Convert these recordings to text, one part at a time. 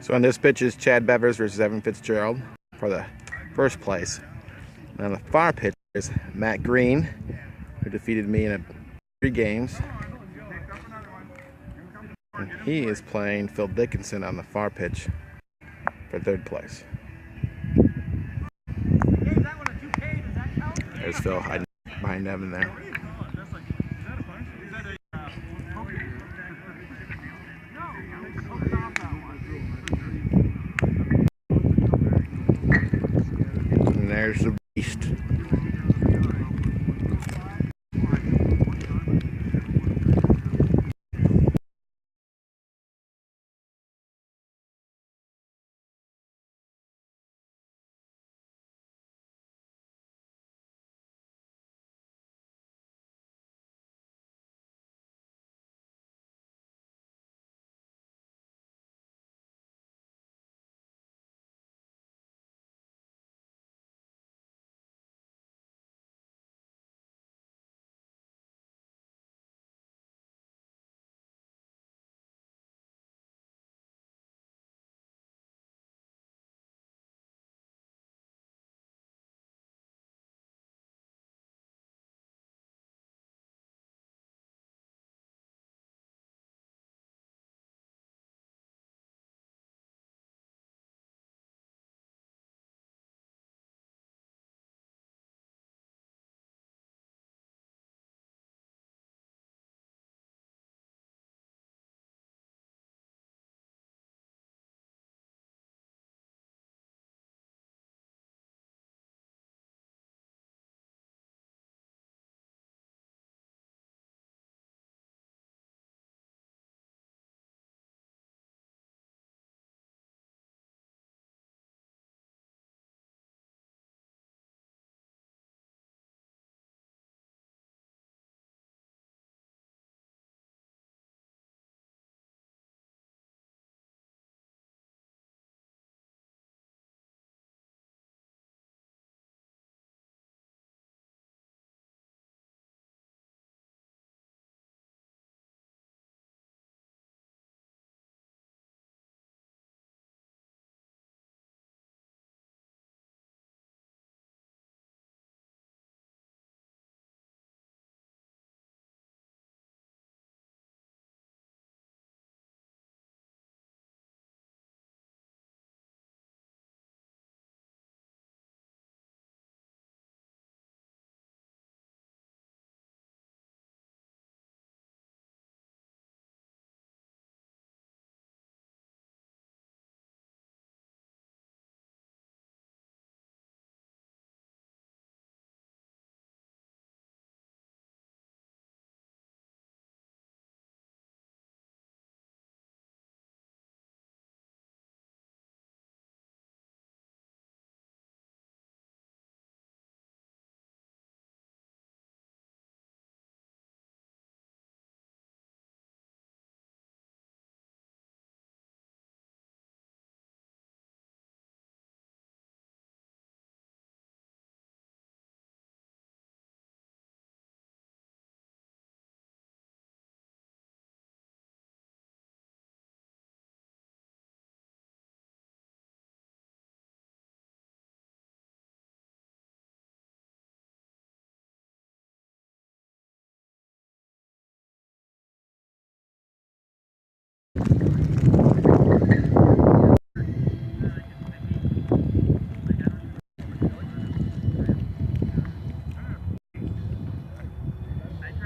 So on this pitch is Chad Bevers versus Evan Fitzgerald for the first place. And on the far pitch is Matt Green, who defeated me in 3 games. And he is playing Phil Dickinson on the far pitch for 3rd place. There's Phil hiding behind Evan there. And there's the beast.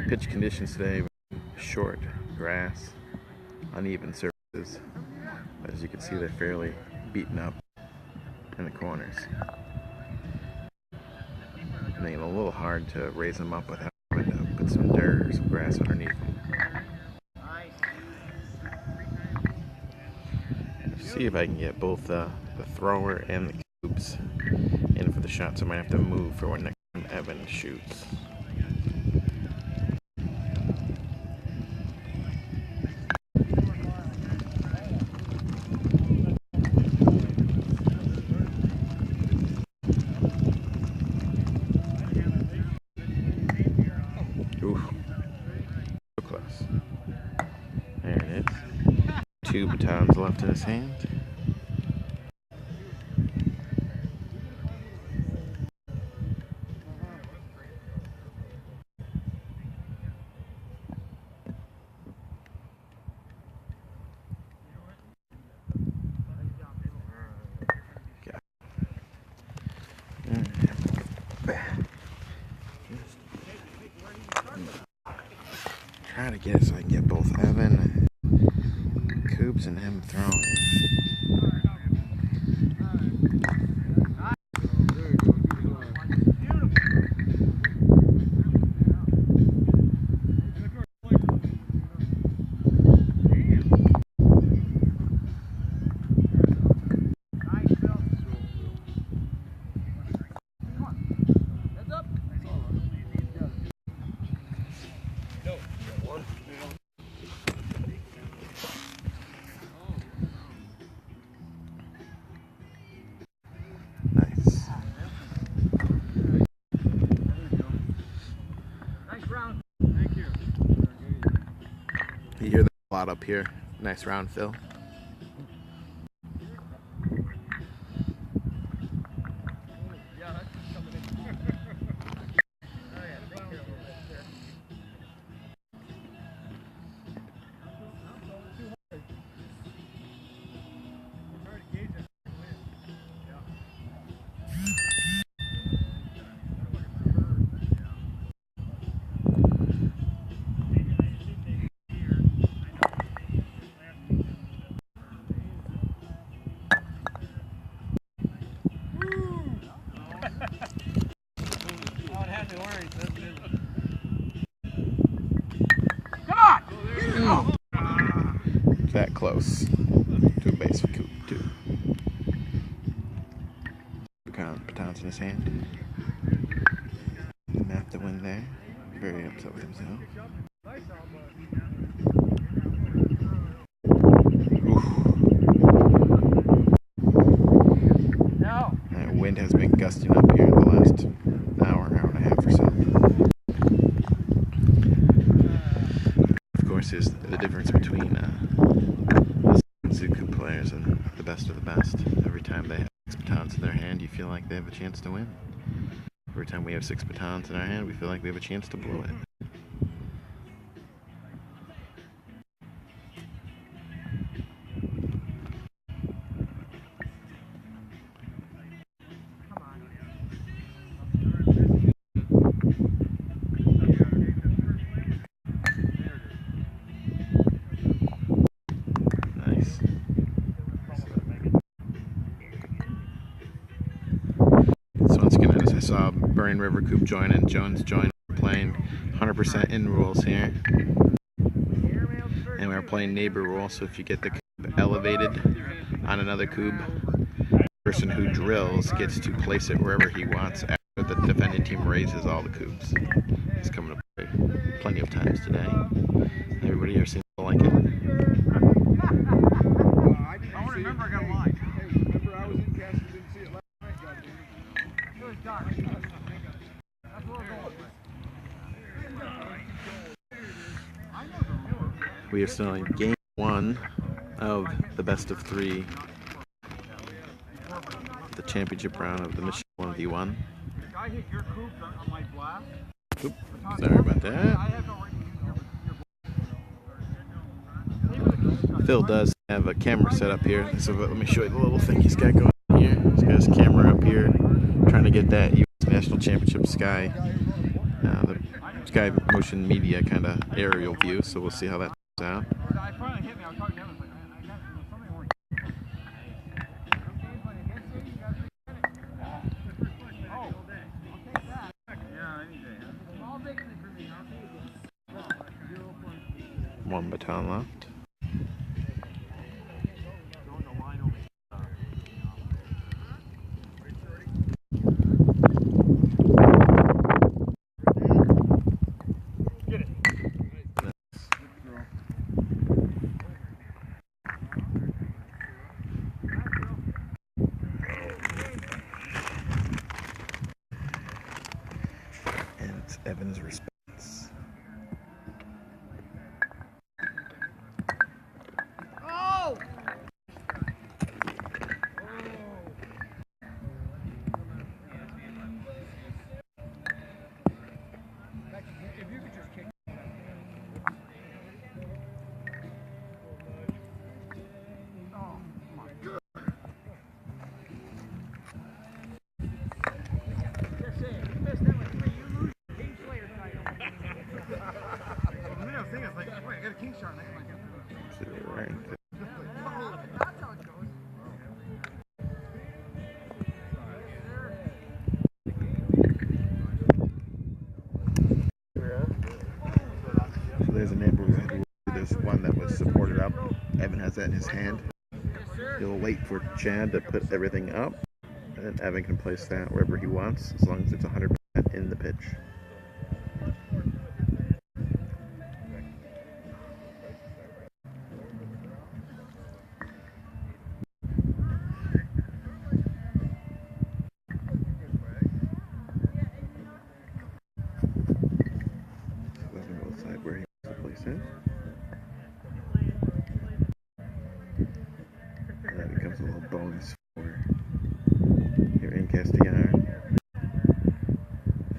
Pitch conditions today: short grass, uneven surfaces. As you can see, they're fairly beaten up in the corners, making it a little hard to raise them up without having to put some dirt or some grass underneath them. See if I can get both the thrower and the cubes in for the shot, so I might have to move for when next time Evan shoots. Ooh, so close. There it is. 2 batons left in his hand. Try to get it so I can get both Evan, Coops, and him throwing. Nice. Nice round. Thank you. You hear that a lot up here. Nice round, Phil. That close to a base for Coop, too. Batons in his hand. Didn't have to win there. Very upset with himself. That wind has been gusting up here the last hour and a half or so. Of course, is the difference between the Coop players and the best of the best. Every time they have 6 batons in their hand, you feel like they have a chance to win. Every time we have 6 batons in our hand, we feel like we have a chance to blow it. I saw Burning River Coop join and Jones join. We're playing 100% in rules here. And we're playing neighbor rule, so if you get the cube elevated on another cube, the person who drills gets to place it wherever he wants after the defending team raises all the cubes. It's coming to play plenty of times today. Everybody here seems to like it. I don't remember, I got a line. Hey, remember I was in Cass and didn't see it last night, goddamn. We are still in game 1 of the best of 3, the championship round of the Michigan 1v1. Oop, sorry about that. Phil does have a camera set up here, so let me show you the little thing he's got going on here. He's got his camera up here, trying to get that U.S. National Championship Sky, the Sky Motion Media kind of aerial view, so we'll see how that plays out. One baton left. Evan's response. Oh! If you could just kick. Oh my God. Just say it. You missed that one. You lose your King Slayer title. got a king shot. Right. So there's a neighborhood. There's one that was supported up. Evan has that in his hand. He'll wait for Chad to put everything up, and then Evan can place that wherever he wants, as long as it's 100% in the pitch. Evan will decide where he wants to place it. And that becomes a little bonus for your incasting iron.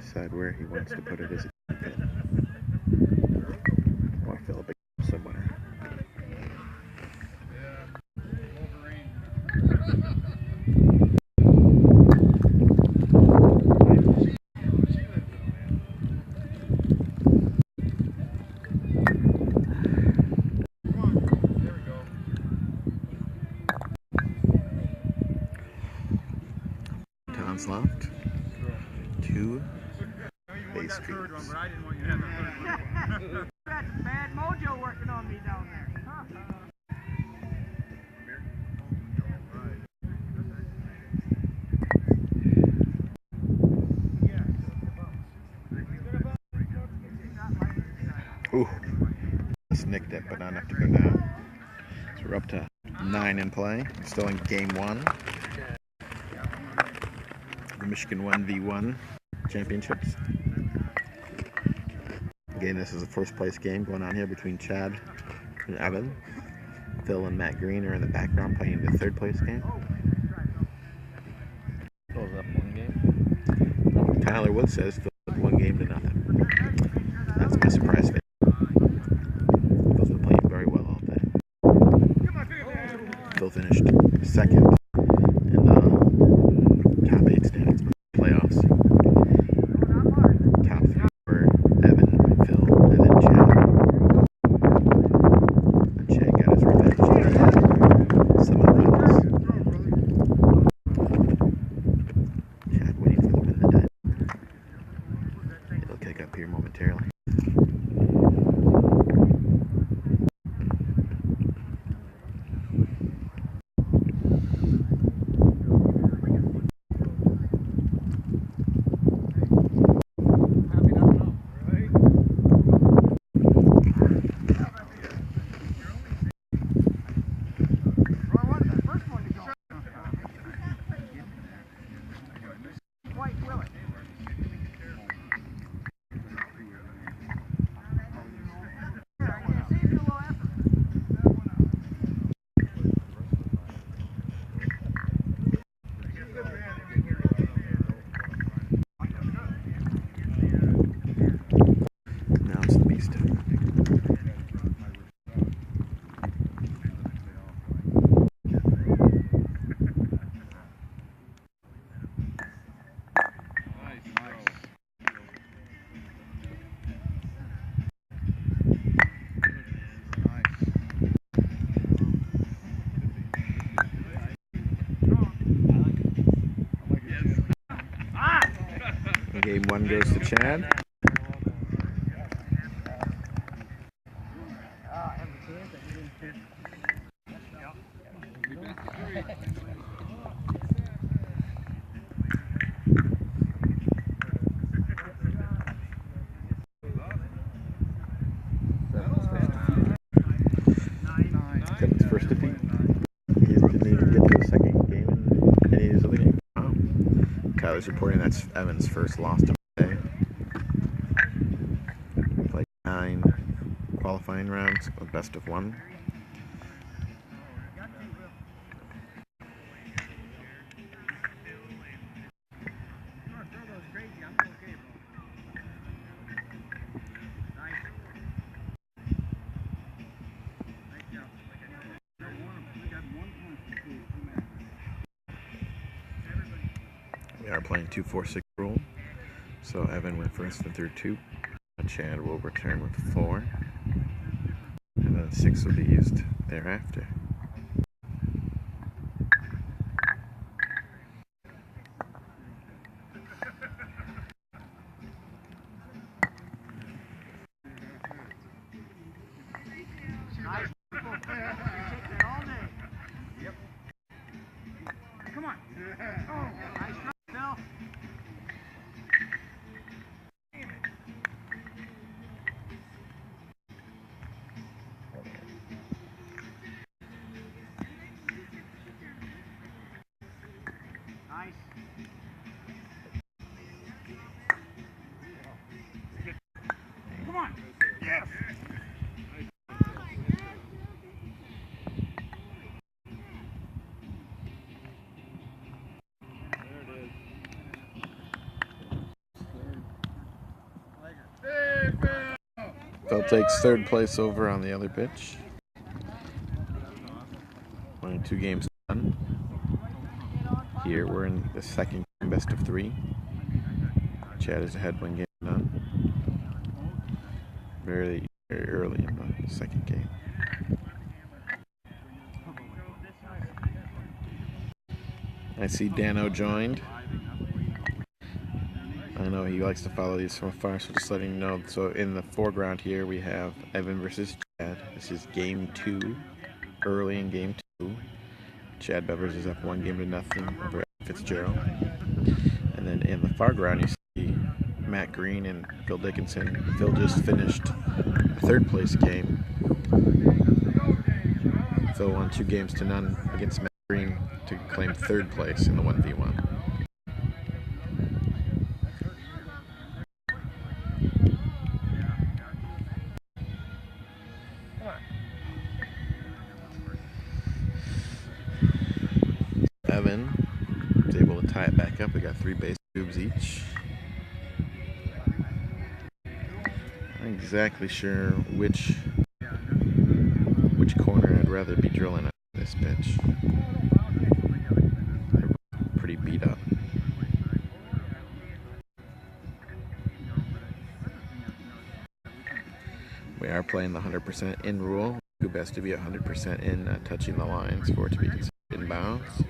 Decide where he wants to put it as a pit. Oh, I feel a big somewhere. Town's left. 2 base cubes. That's bad mojo working on me down there. Ooh, just nicked it, but not enough to go down. So we're up to 9 in play. Still in game 1. The Michigan 1v1 championships. Again, this is a first place game going on here between Chad and Evan. Phil and Matt Green are in the background playing the third place game. Phil's up 1 game. Tyler Wood says Phil's up 1 game to nothing. That's my surprise thing. Phil's been playing very well all day. Phil finished 2nd in the top 8 standings playoffs. Top 3 were Evan, Phil, and then Chad. And Chad got his revenge. Semi-finals. Chad waiting for them in the net. It'll kick up here momentarily. Game 1 goes to Chad. Kevin's first defeat. He didn't even get to the second game in any of his other games. Kyler's reporting that's Evan's first loss of the day. Played 9 qualifying rounds, a best of 1. We are playing 2-4-6 rule, so Evan went first and threw 2. Chad will return with 4. then 6 will be used thereafter. Nice. You take that all day. Yep. Come on. Oh, nice try, Phil. Nice. Come on. Yes. Phil takes 3rd place over on the other pitch. Only 2 games done. Here we're in the 2nd game, best of 3. Chad is ahead 1 game done. Very early in the 2nd game. I see Dano joined. I know he likes to follow these from afar, so just letting you know. So in the foreground here we have Evan versus Chad. This is game 2, early in game 2. Chad Bevers is up 1-0 over Evan Fitzgerald. And then in the far ground you see Matt Green and Phil Dickinson. Phil just finished a 3rd place game. Phil won 2-0 against Matt Green to claim 3rd place in the 1v1. Evan was able to tie it back up. We got 3 base cubes each. Not exactly sure which corner I'd rather be drilling at this pitch. They're pretty beat up. We are playing the 100% in rule. Cube has to be 100% in touching the lines for it to be considered inbounds.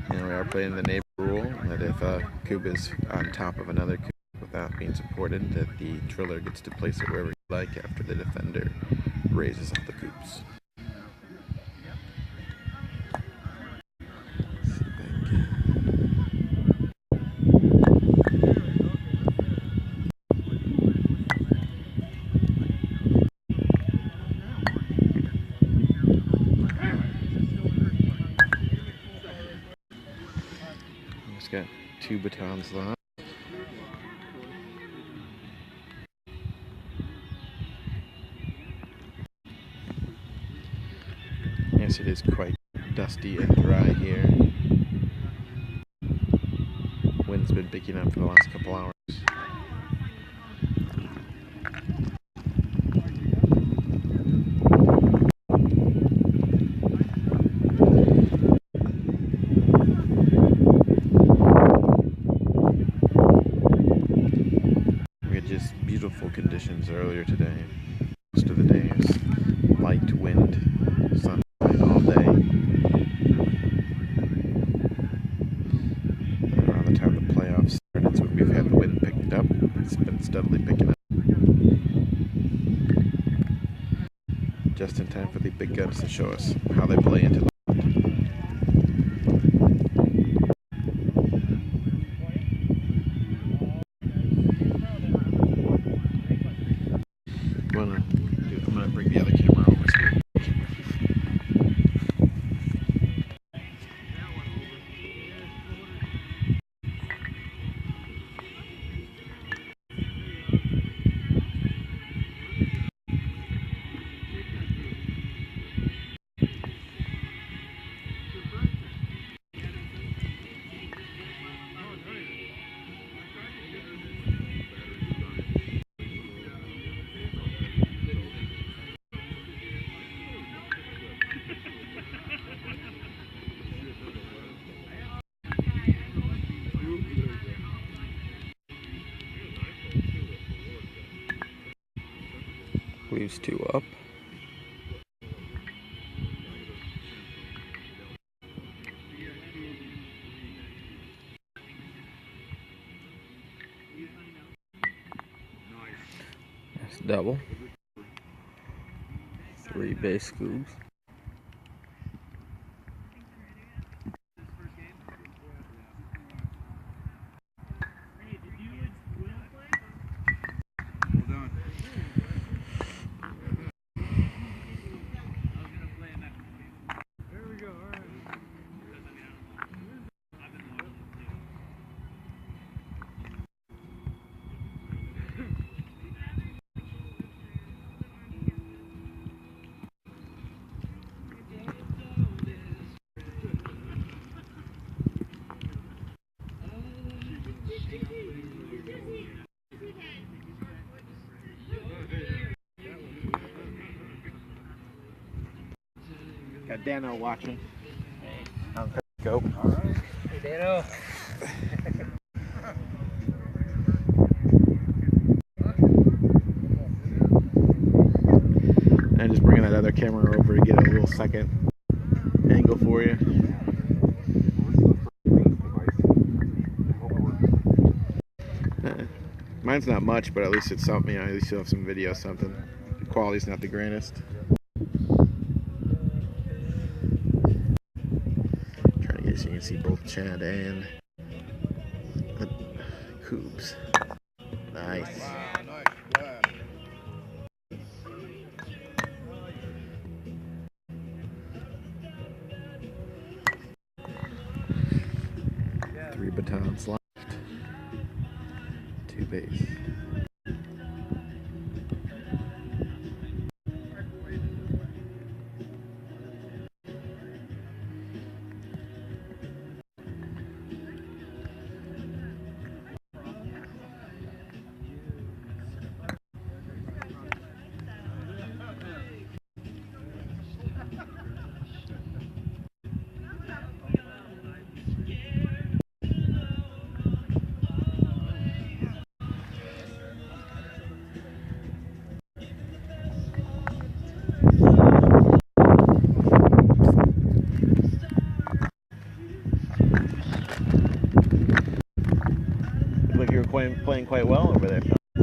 And we are playing the neighbor rule, that if a cube is on top of another cube without being supported, that the driller gets to place it wherever you like after the defender raises up the cubes. Just got 2 batons left. Yes, it is quite dusty and dry here. Wind's been picking up for the last couple hours. Beautiful conditions earlier today. Most of the day is light wind, sunshine all day. And around the time the playoffs started, so we've had the wind picked up. It's been steadily picking up. Just in time for the big guns to show us how they play into the I'm gonna bring the other camera over. Leaves 2 up. Double. 3 base cubes. Got Dano watching on Periscope. Hey, Dano. And just bringing that other camera over to get a little second angle for you. Mine's not much, but at least it's something. You know, at least you'll have some video, something. The quality's not the greatest. Trying to get so you can see both Chad and the Cougs. Nice. Three batons left. 2 base. Like you were playing quite well over there. On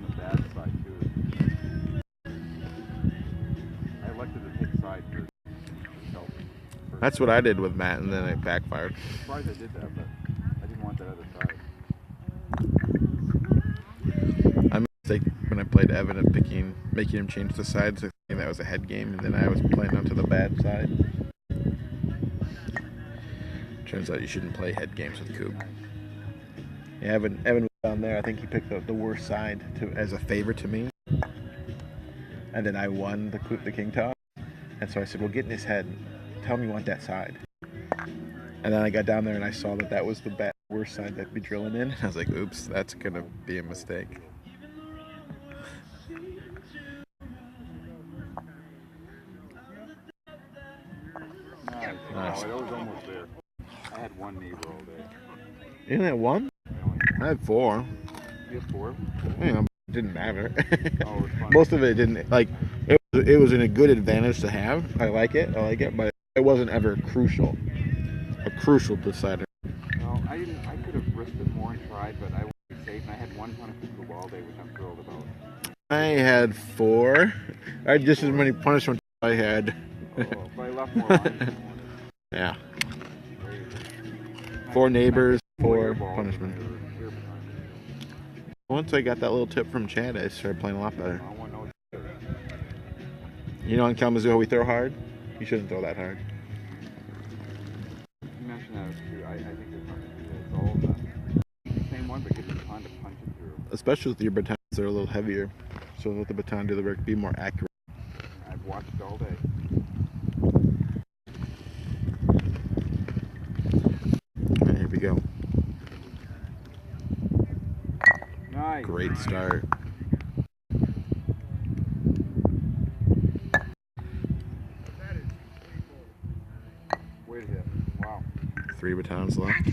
the bad side too. I elected to take side for help. That's what I did with Matt, and then it backfired. I'm surprised I did that, but I didn't want that other side. I made a mistake when I played Evan at making him change the sides. I think that was a head game, and then I was playing onto the bad side. Turns out you shouldn't play head games with Coop. Yeah, Evan was down there. I think he picked the worst side as a favor to me. And then I won the king toss. And so I said, well, get in his head. Tell me you want that side. And then I got down there and I saw that was the worst side that'd be drilling in. I was like, oops, that's going to be a mistake. Nice. Oh, it was almost there. I had one neighbor all day. Isn't that one? I had 4. You had 4? You know, it didn't matter. Oh, it was fun. Most of it didn't. Like, it was a good advantage to have. I like it, but it wasn't ever a crucial decider. No, I could have risked it more and tried, but I wanted to be safe, and I had one ton of people all day, which I'm thrilled about. I had 4. I had just as many punishments as I had. Oh, but I left more on. Yeah. 4 neighbors, 4 Airballs punishment. and air- Once I got that little tip from Chad, I started playing a lot better. I want to know. You know, in Kalamazoo, how we throw hard? You shouldn't throw that hard. You mentioned that too. I think there's something to it. It's all the same one, but get the baton to punch it through. Especially with your batons, they're a little heavier. So let the baton do the work, be more accurate. I've watched it all day. Alright, here we go. Nice. Great start. Way to hit. Wow. 3 batons left.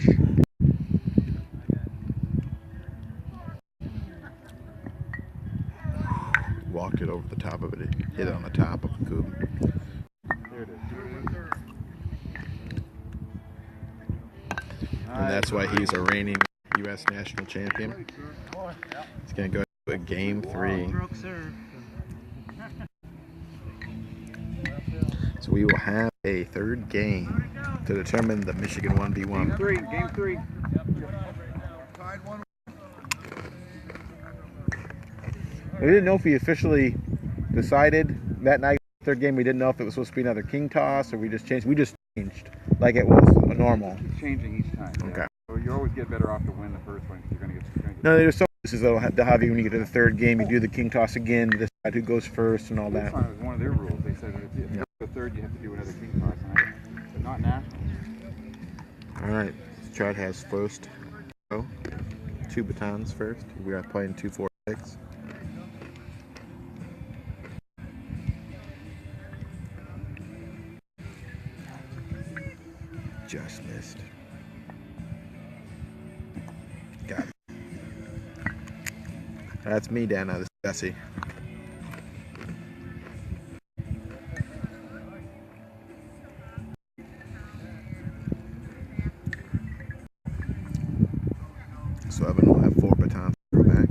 Walked it over the top of it. It hit it on the top of the coop. There it is. And that's why he's a reigning U.S. national champion. He's going to go to a game 3. So we will have a third game to determine the Michigan 1v1. Game 3. We didn't know if we officially decided that night, third game. We didn't know if it was supposed to be another king toss or we just changed. We just changed like it was a normal. It's changing each time. Okay. Yeah. So you always get better off to win the first one because you're going to get. No, there's some places that'll have you when you get to the third game. You do the king toss again to decide who goes first and all that. It was one of their rules. They said that if you go to the third, you have to do another king toss, but not national. All right. Chad has first. Oh, 2 batons first. We are playing 2-4-6. Just missed. Got it. That's me, Dana. This is Bessie. So Evan will have 4 batons to go back.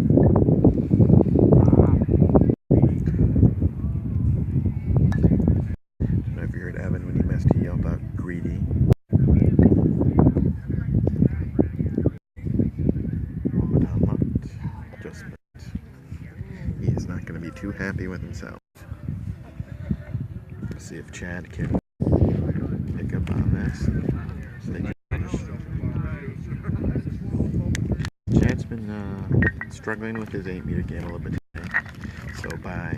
I don't know if you heard Evan when he missed, he yelled out greedy. He is not going to be too happy with himself. Let's see if Chad can pick up on this. Chad's been struggling with his 8-meter game a little bit today. So by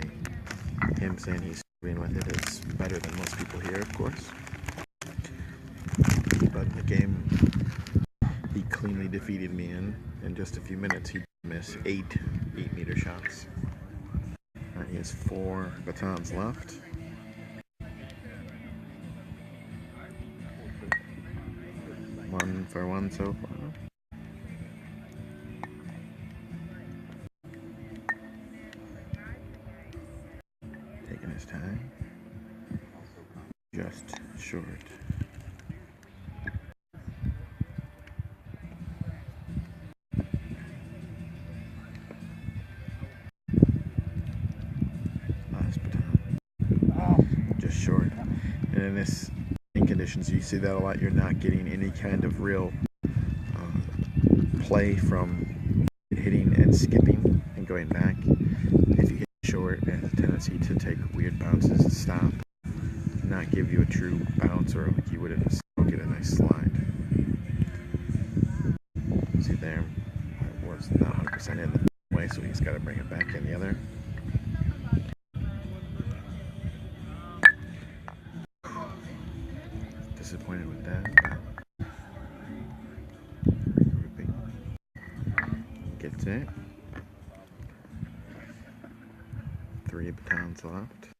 him saying he's struggling with it, it's better than most people here, of course. But in the game he cleanly defeated me in just a few minutes. He missed 8 8-meter shots. He has 4 batons left. One for one so far. Taking his time. Just short. Just short. And in this conditions, you see that a lot. You're not getting any kind of real play from hitting and skipping and going back. If you hit short, it has a tendency to take weird bounces and stop, not give you a true bounce or like you would in a get a nice slide. See there, it was not 100% in the way, so he's got to bring it back in the other. Disappointed with that. Regrouping. Gets it. 3 batons left.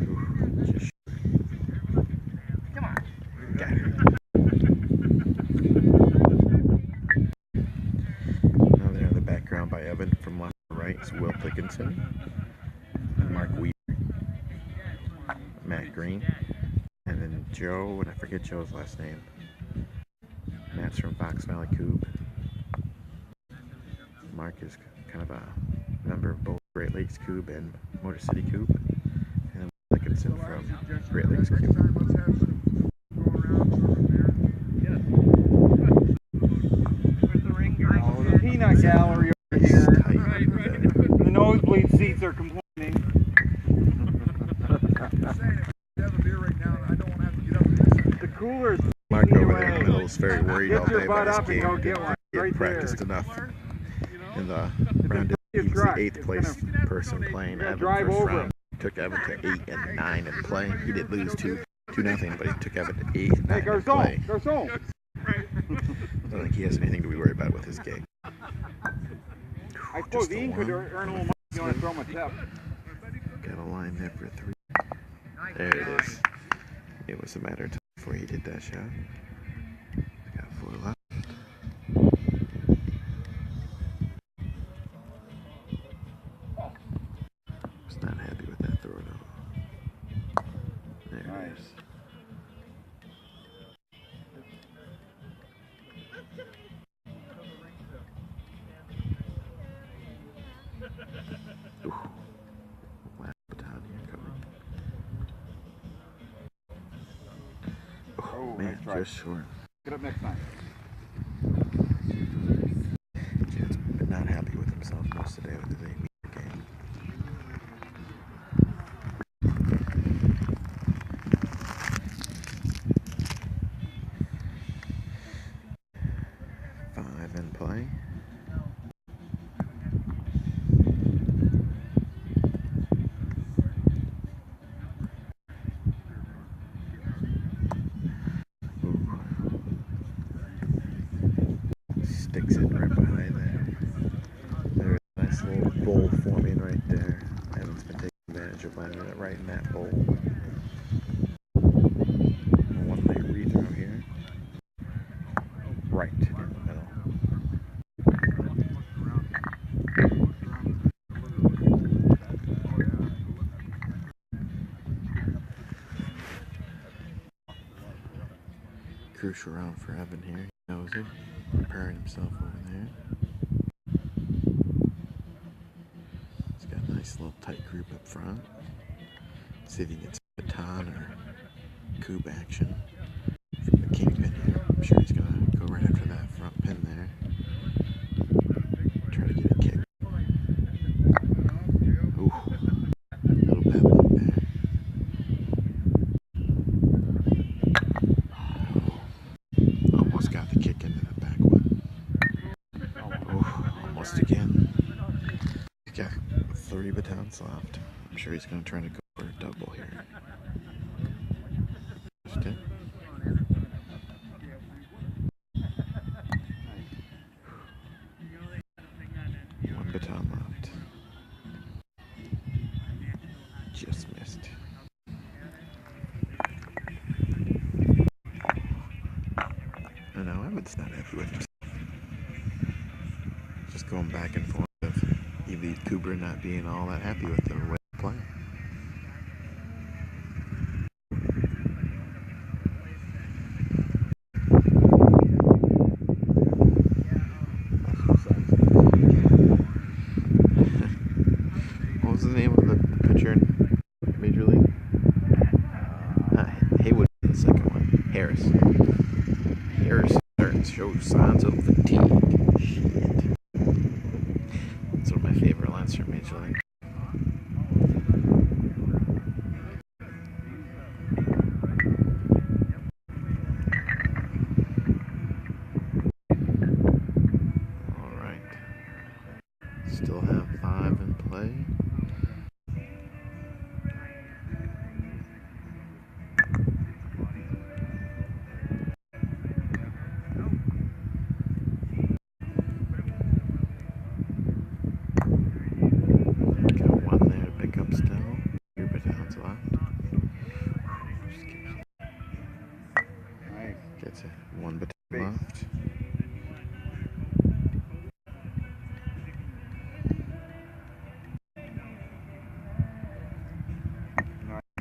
Ooh, just come on. Got it. Now they're in the background by Evan from left to right. It's Will Dickinson, Mark Weaver, Matt Green, and then Joe, and I forget Joe's last name. Matt's from Fox Valley Coupe. Mark is kind of a member of both Great Lakes Coupe and Motor City Coupe. And Will Dickinson from Great Lakes Coupe. Oh, the peanut gallery over here. The nosebleed seats are complaining. The cooler is Mark over there in the middle is very worried all Get your day butt about up his and game. go get one. He Right hadn't practiced there. enough in the round. He was the 8th place person playing. Evan drive first over round took Evan to 8 and 9 in play. He did lose 2-0, but he took Evan to 8 and 9 Hey, in play. Garçon. I don't think he has anything to be worried about with his game. I suppose Just a Ian could one. earn a little money if you want to throw him a tip. Got a line there for 3. There it is. It was a matter of time before he did that shot. Got 4 left. Was not happy with that throw though. Bevers. Ooh. Last baton here coming. Oh, man, nice try. just short. Get up next time. He's been not happy with himself most of the day with his 8-meter game. Five in play. Sticks it right behind there. There's a nice little bowl forming right there. Evan's been taking advantage of landing it right in that bowl. One late rethrow here. Right in the middle. Crucial round for Evan here. He knows it. Preparing himself over there. He's got a nice little tight group up front. See if he gets a baton or coupe action from the kingpin here. I'm sure he's gonna go right after that front pin there. Try to get a kick. Ooh, little pebbling there. Oh, almost got the kick into the back one. Oh, almost again. He's got 3 batons left. I'm sure he's gonna try to go for a double here. Just it. One baton left. Just missed. I know, Evan's not happy with himself. Just going back and forth of Evie Cooper not being all that happy with the way they play. What was the name of the pitcher in Major League? Haywood in the second one. Harris. Harris starting to show signs of fatigue. Shit. That's one of my favorite lines from Major League. Alright. Still have 5 in play. Gets it. 1 baton left.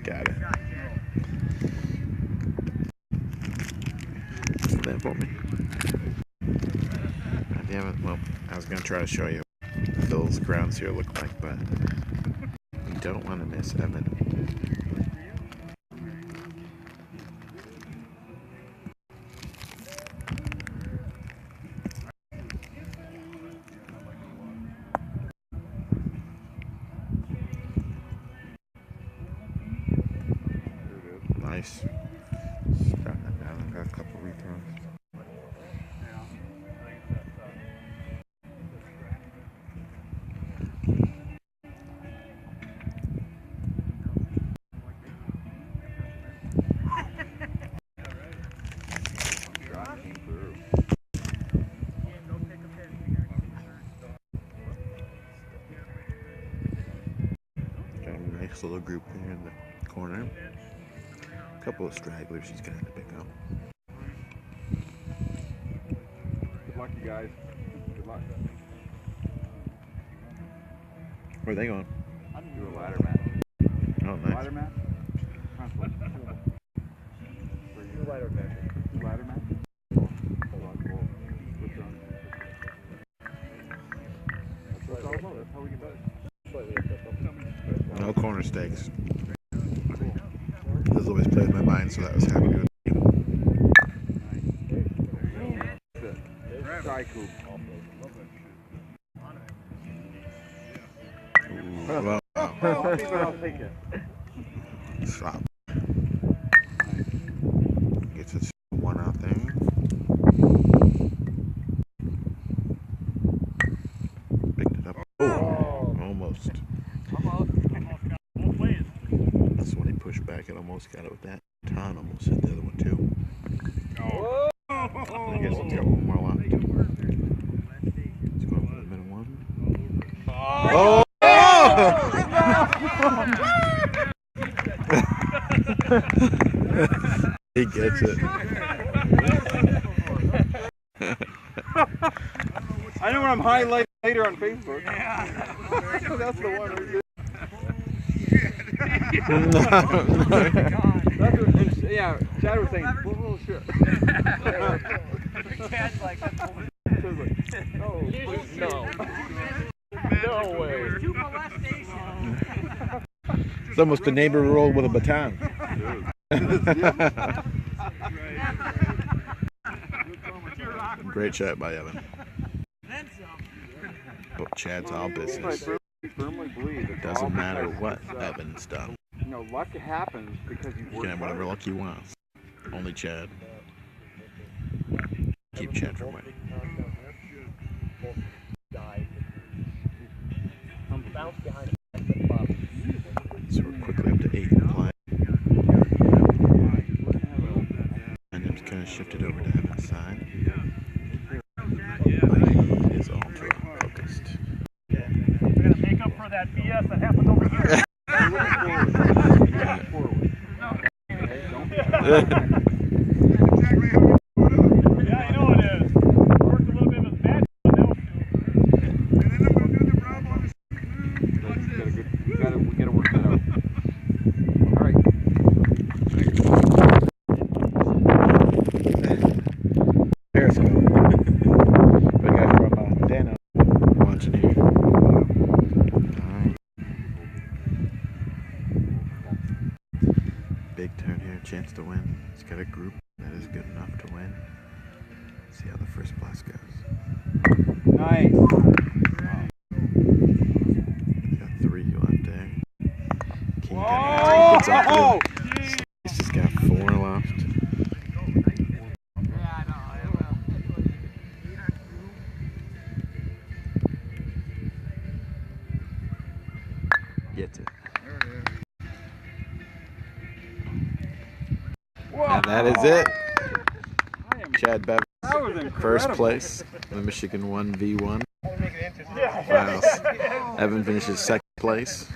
Got it. What's that for me? God damn it. Well, I was going to try to show you what Phil's grounds here look like, but you don't want to miss Evan. Nice. Got that down and got a couple rethrows. Got a nice little group there in the corner. A couple of stragglers he's going to pick up. Good luck, you guys. Good luck. Where are they going? Do a ladder match. Oh, nice. Ladder match? mistakes. This always plays my mind, so that was happy with me. Try coop. Well, I'll take it. stop. Gets its 1-out thing. Picked it up. Oh, almost. That's when he pushed back and almost got it with that. Ton almost hit the other one too. I guess let's go one more left. Let's go for the middle one. Oh! He gets it. I know when I'm highlighting later on Facebook. That's the one. That's what, yeah, Chad was saying, well, sure. Chad's like, Oh, no. No way. two molestations. It's almost a neighbor roll with a baton. Great shot by Evan. But Chad's all business. I firmly believe It doesn't matter what Evan's done. You know, luck happens because you You work can have whatever luck you want. Only Chad. Keep Chad from winning. So we're quickly up to 8 in play. And it's kind of shifted over to Evan's side. But he is ultra focused. We're gonna make up for that BS that happened over here. Yeah, I know it is. Worked a little bit with bad. We gotta work that out. All right. Periscope. Big guy from Dano. Watching here. Alright. Big turn here, chance to win. He's got a group that is good enough to win. Let's see how the first blast goes. Nice. He's got 3 left there. King kind of gets up there. He's just got 4 left. Gets it. And that is it. Chad Bevers, first place. The Michigan 1v1 finals. Evan finishes second place.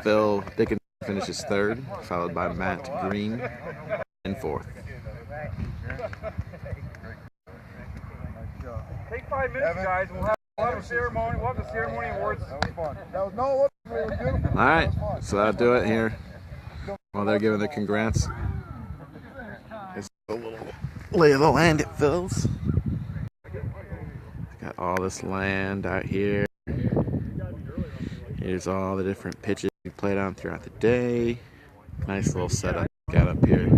Phil Dickens finishes third, followed by Matt Green in fourth. Take 5 minutes, guys. We'll have a ceremony. We'll have the ceremony awards. That was fun. All right, so that'll do it here. While they're giving the congrats, it's a little lay of the land it fills. Got all this land out here. Here's all the different pitches we played on throughout the day. Nice little setup got up here.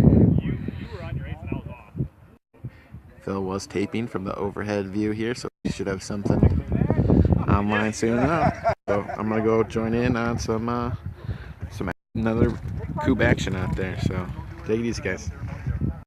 Phil was taping from the overhead view here, so we should have something online soon enough. So I'm gonna go join in on some another Coupe action out there. So take it easy, guys.